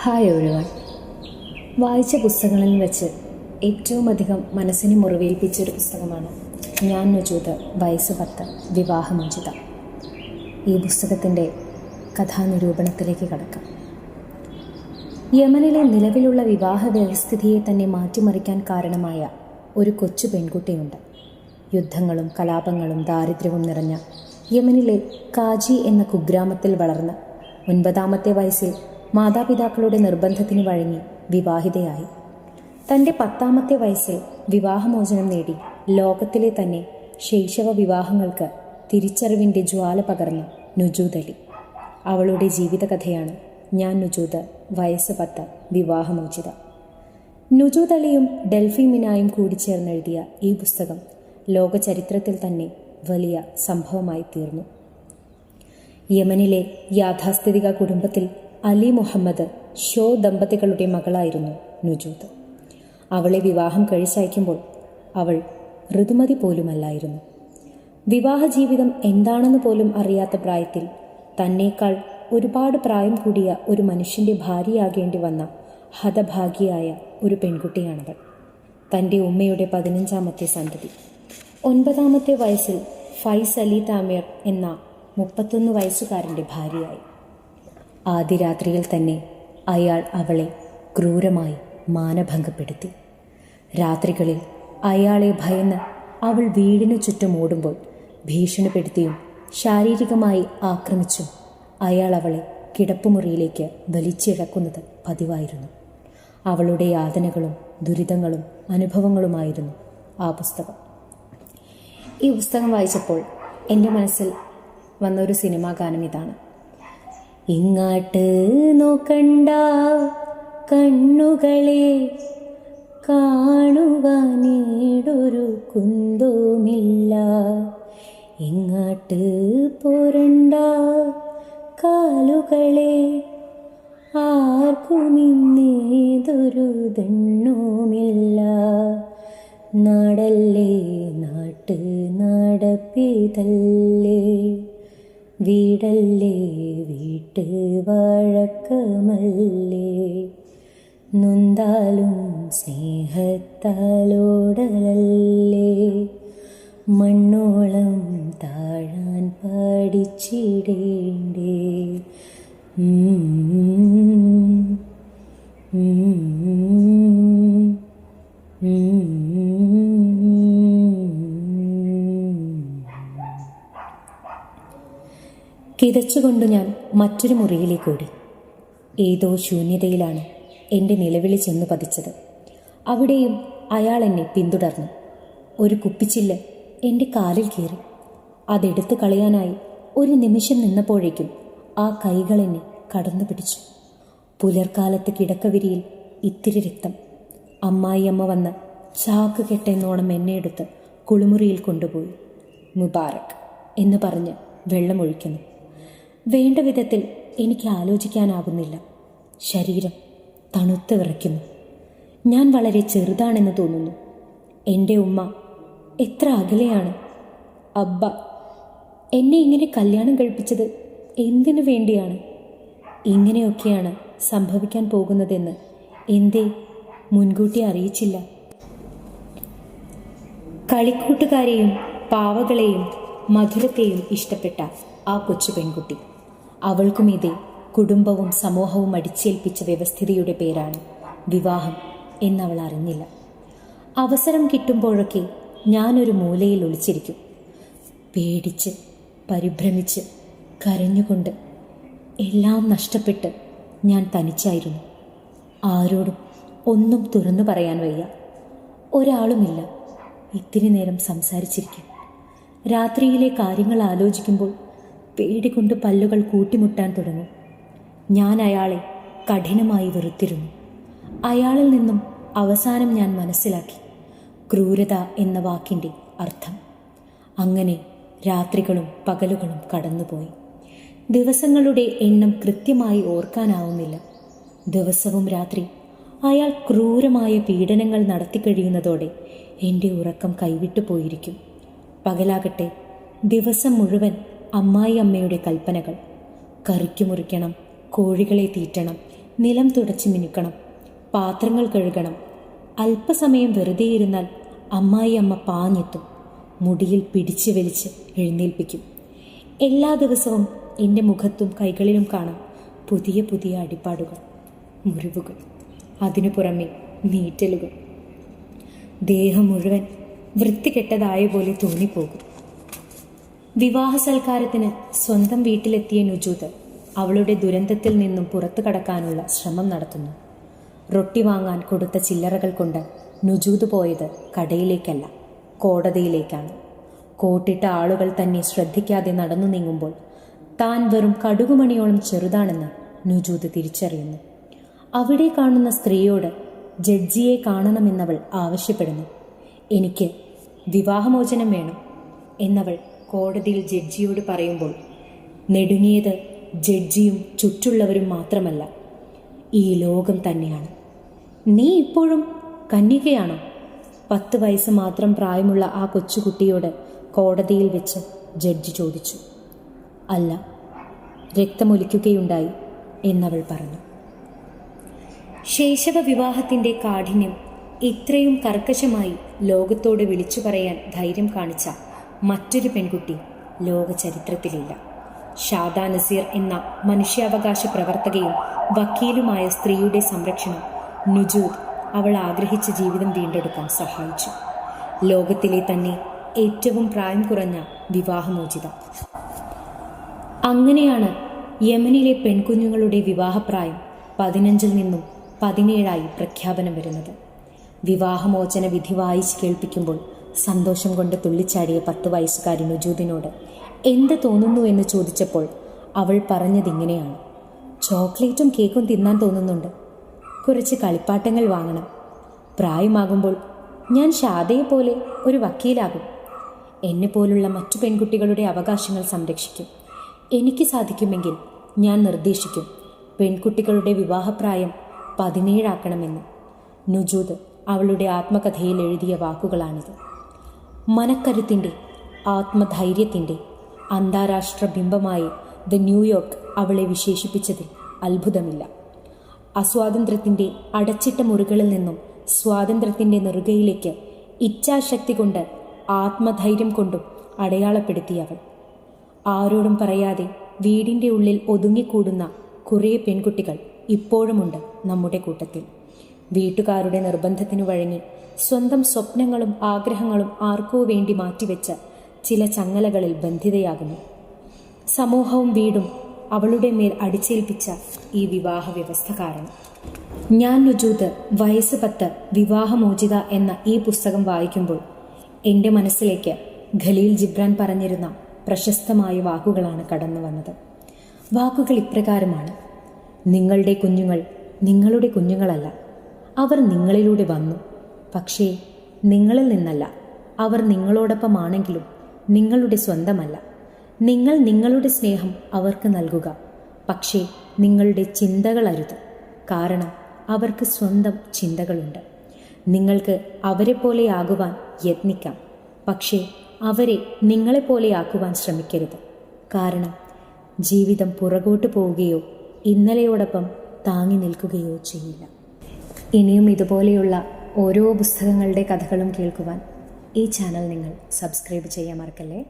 Hi everyone. വായിച്ച പുസ്തകങ്ങളിൽ വെച്ച് ഏറ്റവും അധികം മനസ്സിനെ മുറിവേൽപ്പിച്ചൊരു പുസ്തകമാണ് ഞാൻ നുജൂത് വയസ്സ് 10 വിവാഹമോചിത. ഈ പുസ്തകത്തിൻ്റെ കഥാനിരൂപണത്തിലേക്ക് കടക്കാം. യമനിലെ നിലവിലുള്ള വിവാഹ വ്യവസ്ഥിതിയെ തന്നെ മാറ്റിമറിക്കാൻ കാരണമായ ഒരു കൊച്ചു പെൺകുട്ടിയുണ്ട്. യുദ്ധങ്ങളും കലാപങ്ങളും ദാരിദ്ര്യവും നിറഞ്ഞ യമനിലെ കാജി എന്ന കുഗ്രാമത്തിൽ വളർന്ന് 9ാമത്തെ വയസ്സിൽ മാതാപിതാക്കളുടെ നിർബന്ധത്തിന് വഴങ്ങി വിവാഹിതയായി. തൻ്റെ 10ാമത്തെ വയസ്സിൽ വിവാഹമോചനം നേടി ലോകത്തിലെ തന്നെ ശൈശവ വിവാഹങ്ങൾക്ക് തിരിച്ചറിവിൻ്റെ ജ്വാല പകർന്ന നുജൂത് അലി. അവളുടെ ജീവിതകഥയാണ് ഞാൻ നുജൂത് വയസ്സ് 10 വിവാഹമോചിത. നുജൂത് അലിയും ഡെൽഫി മിനായും കൂടിച്ചേർന്നെഴുതിയ ഈ പുസ്തകം ലോക ചരിത്രത്തിൽ തന്നെ വലിയ സംഭവമായി തീർന്നു. യമനിലെ യാഥാസ്ഥിതിക കുടുംബത്തിൽ അലി മുഹമ്മദ് ഷോ ദമ്പതികളുടെ മകളായിരുന്നു നുജൂത്. അവളെ വിവാഹം കഴിച്ചയക്കുമ്പോൾ അവൾ ഋതുമതി പോലുമല്ലായിരുന്നു. വിവാഹ ജീവിതം എന്താണെന്ന് പോലും അറിയാത്ത പ്രായത്തിൽ തന്നേക്കാൾ ഒരുപാട് പ്രായം കൂടിയ ഒരു മനുഷ്യൻ്റെ ഭാര്യയാകേണ്ടി വന്ന ഹതഭാഗിയായ ഒരു പെൺകുട്ടിയാണവൾ. തൻ്റെ ഉമ്മയുടെ 15ാമത്തെ സന്തതി. 9ാമത്തെ വയസ്സിൽ ഫൈസ് അലി താമീർ എന്ന 31 വയസ്സുകാരൻ്റെ ഭാര്യയായി. ആദ്യ രാത്രിയിൽ തന്നെ അയാൾ അവളെ ക്രൂരമായി മാനഭംഗപ്പെടുത്തി. രാത്രികളിൽ അയാളെ ഭയന്ന് അവൾ വീടിനു ചുറ്റും ഓടുമ്പോൾ ഭീഷണിപ്പെടുത്തിയും ശാരീരികമായി ആക്രമിച്ചും അയാൾ അവളെ കിടപ്പുമുറിയിലേക്ക് വലിച്ചിഴക്കുന്നത് പതിവായിരുന്നു. അവളുടെ യാതനകളും ദുരിതങ്ങളും അനുഭവങ്ങളുമായിരുന്നു ആ പുസ്തകം. ഈ പുസ്തകം വായിച്ചപ്പോൾ എൻ്റെ മനസ്സിൽ വന്നൊരു സിനിമാ ഗാനം ഇതാണ്. ഇങ്ങാട്ട് നോക്കണ്ട കണ്ണുകളെ, കാണുവാനേടൊരു കുന്തവുമില്ല. ഇങ്ങാട്ട് പോരണ്ട കാലുകളെ, ആർക്കും ഇന്നേതൊരു ദണ്ണവുമില്ല. നാടല്ലേ നാട്ട് നടപ്പിതല്ലേ, വീടല്ലേ വീട്ട് വഴക്കമല്ലേ. നൊന്താലും സ്നേഹത്താലോടലല്ലേ, മണ്ണോളം താഴാൻ പഠിച്ചിടേണ്ടേ. കിതച്ചുകൊണ്ട് ഞാൻ മറ്റൊരു മുറിയിലേക്ക് ഓടി. ഏതോ ശൂന്യതയിലാണ് എൻ്റെ നിലവിളി ചെന്നു പതിച്ചത്. അവിടെയും അയാൾ എന്നെ പിന്തുടർന്നു. ഒരു കുപ്പിച്ചില്ല് എൻ്റെ കാലിൽ കീറി. അതെടുത്ത് കളയാനായി ഒരു നിമിഷം നിന്നപ്പോഴേക്കും ആ കൈകൾ എന്നെ കടന്നു പിടിച്ചു. പുലർക്കാലത്ത് കിടക്കവിരിയിൽ ഇത്തിരി രക്തം. അമ്മായിയമ്മ വന്ന് ചാക്ക് കെട്ടെന്നോണം എന്നെ എടുത്ത് കുളിമുറിയിൽ കൊണ്ടുപോയി. മുബാറക് എന്ന് പറഞ്ഞ് വെള്ളമൊഴിക്കുന്നു. വേണ്ട വിധത്തിൽ എനിക്ക് ആലോചിക്കാനാകുന്നില്ല. ശരീരം തണുത്ത് വിറയ്ക്കുന്നു. ഞാൻ വളരെ ചെറുതാണെന്ന് തോന്നുന്നു. എൻ്റെ ഉമ്മ എത്ര അകലെയാണ്. അബ്ബ എന്നെ ഇങ്ങനെ കല്യാണം കഴിപ്പിച്ചത് എന്തിനു വേണ്ടിയാണ്? ഇങ്ങനെയൊക്കെയാണ് സംഭവിക്കാൻ പോകുന്നതെന്ന് എന്തേ മുൻകൂട്ടി അറിയിച്ചില്ല? കളിക്കൂട്ടുകാരെയും പാവകളെയും മധുരത്തെയും ഇഷ്ടപ്പെട്ട ആ കൊച്ചു പെൺകുട്ടി. അവൾക്കും ഇതേ കുടുംബവും സമൂഹവും അടിച്ചേൽപ്പിച്ച വ്യവസ്ഥിതിയുടെ പേരാണ് വിവാഹം എന്നവൾ അറിഞ്ഞില്ല. അവസരം കിട്ടുമ്പോഴൊക്കെ ഞാനൊരു മൂലയിൽ ഒളിച്ചിരിക്കും. പേടിച്ച് പരിഭ്രമിച്ച് കരഞ്ഞുകൊണ്ട് എല്ലാം നഷ്ടപ്പെട്ട് ഞാൻ തനിച്ചായിരുന്നു. ആരോടും ഒന്നും തുറന്നു പറയാൻ വയ്യ. ഒരാളുമില്ല ഇത്തിരി നേരം സംസാരിച്ചിരിക്കും. രാത്രിയിലെ കാര്യങ്ങൾ ആലോചിക്കുമ്പോൾ പേടികൊണ്ട് പല്ലുകൾ കൂട്ടിമുട്ടാൻ തുടങ്ങും. ഞാൻ അയാളെ കഠിനമായി വെറുത്തിരുന്നു. അയാളിൽ നിന്നും അവസാനം ഞാൻ മനസ്സിലാക്കി ക്രൂരത എന്ന വാക്കിൻ്റെ അർത്ഥം. അങ്ങനെ രാത്രികളും പകലുകളും കടന്നുപോയി. ദിവസങ്ങളുടെ എണ്ണം കൃത്യമായി ഓർക്കാനാവുന്നില്ല. ദിവസവും രാത്രി അയാൾ ക്രൂരമായ പീഡനങ്ങൾ നടത്തിക്കഴിയുന്നതോടെ എൻ്റെ ഉറക്കം കൈവിട്ടു പോയിരിക്കും. പകലാകട്ടെ ദിവസം മുഴുവൻ അമ്മായി അമ്മയുടെ കൽപ്പനകൾ. കറിക്കു മുറിക്കണം, കോഴികളെ തീറ്റണം, നിലം തുടച്ച് മിനുക്കണം, പാത്രങ്ങൾ കഴുകണം. അല്പസമയം വെറുതെ ഇരുന്നാൽ അമ്മായിയമ്മ പാഞ്ഞെത്തും, മുടിയിൽ പിടിച്ചു വലിച്ച് എഴുന്നേൽപ്പിക്കും. എല്ലാ ദിവസവും എൻ്റെ മുഖത്തും കൈകളിലും കാണാം പുതിയ പുതിയ അടിപ്പാടുകൾ, മുറിവുകൾ, അതിനു പുറമെ നീറ്റലുകൾ. ദേഹം മുഴുവൻ വൃത്തികെട്ടതായ പോലെ തോന്നിപ്പോകും. വിവാഹ സൽക്കാരത്തിന് സ്വന്തം വീട്ടിലെത്തിയ നുജൂദ് അവളുടെ ദുരന്തത്തിൽ നിന്നും പുറത്തു കടക്കാനുള്ള ശ്രമം നടത്തുന്നു. റൊട്ടി വാങ്ങാൻ കൊടുത്ത ചില്ലറകൾ കൊണ്ട് നുജൂദ് പോയത് കടയിലേക്കല്ല, കോടതിയിലേക്കാണ്. കോട്ടിട്ട ആളുകൾ തന്നെ ശ്രദ്ധിക്കാതെ നടന്നു നീങ്ങുമ്പോൾ താൻ വെറും കടുകുമണിയോളം ചെറുതാണെന്ന് നുജൂദ് തിരിച്ചറിയുന്നു. അവിടെ കാണുന്ന സ്ത്രീയോട് ജഡ്ജിയെ കാണണമെന്നവൾ ആവശ്യപ്പെടുന്നു. എനിക്ക് വിവാഹമോചനം വേണം എന്നവൾ കോടതിയിൽ ജഡ്ജിയോട് പറയുമ്പോൾ നെടുങ്ങിയത് ജഡ്ജിയും ചുറ്റുള്ളവരും മാത്രമല്ല, ഈ ലോകം തന്നെയാണ്. നീ ഇപ്പോഴും കന്യകയാണോ? 10 വയസ്സ് മാത്രം പ്രായമുള്ള ആ കൊച്ചുകുട്ടിയോട് കോടതിയിൽ വെച്ച് ജഡ്ജി ചോദിച്ചു. അല്ല, രക്തമൊലിക്കുകയുണ്ടായി എന്നവൾ പറഞ്ഞു. ശൈശവ വിവാഹത്തിൻ്റെ കാഠിന്യം ഇത്രയും കർക്കശമായി ലോകത്തോട് വിളിച്ചു പറയാൻ ധൈര്യം കാണിച്ച മറ്റൊരു പെൺകുട്ടി ലോക ചരിത്രത്തിലില്ല. ഷാദ നസീർ എന്ന മനുഷ്യാവകാശ പ്രവർത്തകയും വക്കീലുമായ സ്ത്രീയുടെ സംരക്ഷണം നുജൂദ് അവൾ ആഗ്രഹിച്ച ജീവിതം വീണ്ടെടുക്കാൻ സഹായിച്ചു. ലോകത്തിലെ തന്നെ ഏറ്റവും പ്രായം കുറഞ്ഞ വിവാഹമോചിത. അങ്ങനെയാണ് യമനിലെ പെൺകുഞ്ഞുങ്ങളുടെ വിവാഹപ്രായം 15-ൽ നിന്നും 17 പ്രഖ്യാപനം വരുന്നത്. വിവാഹമോചന വിധി വായിച്ച് കേൾപ്പിക്കുമ്പോൾ സന്തോഷം കൊണ്ട് തുള്ളിച്ചാടിയ 10 വയസ്സുകാരി നുജൂദിനോട് എന്ത് തോന്നുന്നു എന്ന് ചോദിച്ചപ്പോൾ അവൾ പറഞ്ഞതിങ്ങനെയാണ്: ചോക്ലേറ്റും കേക്കും തിന്നാൻ തോന്നുന്നുണ്ട്, കുറച്ച് കളിപ്പാട്ടങ്ങൾ വാങ്ങണം. പ്രായമാകുമ്പോൾ ഞാൻ ഷാദയെപ്പോലെ ഒരു വക്കീലാകും. എന്നെപ്പോലുള്ള മറ്റു പെൺകുട്ടികളുടെ അവകാശങ്ങൾ സംരക്ഷിക്കും. എനിക്ക് സാധിക്കുമെങ്കിൽ ഞാൻ നിർദ്ദേശിക്കും പെൺകുട്ടികളുടെ വിവാഹപ്രായം 17 ആക്കണമെന്ന്. നുജൂദ് അവളുടെ ആത്മകഥയിൽ എഴുതിയ വാക്കുകളാണിത്. മനക്കരുത്തിൻ്റെ, ആത്മധൈര്യത്തിൻ്റെ അന്താരാഷ്ട്ര ബിംബമായി ദ ന്യൂയോർക്ക് അവളെ വിശേഷിപ്പിച്ചതിൽ അത്ഭുതമില്ല. അസ്വാതന്ത്ര്യത്തിൻ്റെ അടച്ചിട്ട മുറികളിൽ നിന്നും സ്വാതന്ത്ര്യത്തിൻ്റെ നെറുകയിലേക്ക് ഇച്ഛാശക്തി കൊണ്ട്, ആത്മധൈര്യം കൊണ്ടും അടയാളപ്പെടുത്തിയവൾ. ആരോടും പറയാതെ വീടിൻ്റെ ഉള്ളിൽ ഒതുങ്ങിക്കൂടുന്ന കുറേ പെൺകുട്ടികൾ ഇപ്പോഴുമുണ്ട് നമ്മുടെ കൂട്ടത്തിൽ. വീട്ടുകാരുടെ നിർബന്ധത്തിനു വഴങ്ങി സ്വന്തം സ്വപ്നങ്ങളും ആഗ്രഹങ്ങളും ആർക്കോ വേണ്ടി മാറ്റിവെച്ച ചില ചങ്ങലകളിൽ ബന്ധിതയാകുന്നു. സമൂഹവും വീടും അവളുടെ മേൽ അടിച്ചേൽപ്പിച്ച ഈ വിവാഹ വ്യവസ്ഥ കാരണം. ഞാൻ നുജൂദ് വയസ്സ് 10 വിവാഹമോചിത എന്ന ഈ പുസ്തകം വായിക്കുമ്പോൾ എൻ്റെ മനസ്സിലേക്ക് ഖലീൽ ജിബ്രാൻ പറഞ്ഞിരുന്ന പ്രശസ്തമായ വാക്കുകളാണ് കടന്നു വന്നത്. വാക്കുകൾ ഇപ്രകാരമാണ്: നിങ്ങളുടെ കുഞ്ഞുങ്ങൾ നിങ്ങളുടെ കുഞ്ഞുങ്ങളല്ല, അവർ നിങ്ങളിലൂടെ വന്നു. പക്ഷേ നിങ്ങളിൽ നിന്നല്ല. അവർ നിങ്ങളോടൊപ്പമാണെങ്കിലും നിങ്ങളുടെ സ്വന്തമല്ല. നിങ്ങൾ നിങ്ങളുടെ സ്നേഹം അവർക്ക് നൽകുക, പക്ഷേ നിങ്ങളുടെ ചിന്തകളരുത്. കാരണം അവർക്ക് സ്വന്തം ചിന്തകളുണ്ട്. നിങ്ങൾക്ക് അവരെപ്പോലെയാകുവാൻ യത്നിക്കാം, പക്ഷേ അവരെ നിങ്ങളെപ്പോലെയാക്കുവാൻ ശ്രമിക്കരുത്. കാരണം ജീവിതം പുറകോട്ട് പോവുകയോ ഇന്നലെയോടൊപ്പം താങ്ങി നിൽക്കുകയോ ചെയ്യില്ല. ഇനിയും ഇതുപോലെയുള്ള ഓരോ പുസ്തകങ്ങളുടെ കഥകളും കേൾക്കുവാൻ ഈ ചാനൽ നിങ്ങൾ സബ്സ്ക്രൈബ് ചെയ്യാൻ മറക്കല്ലേ.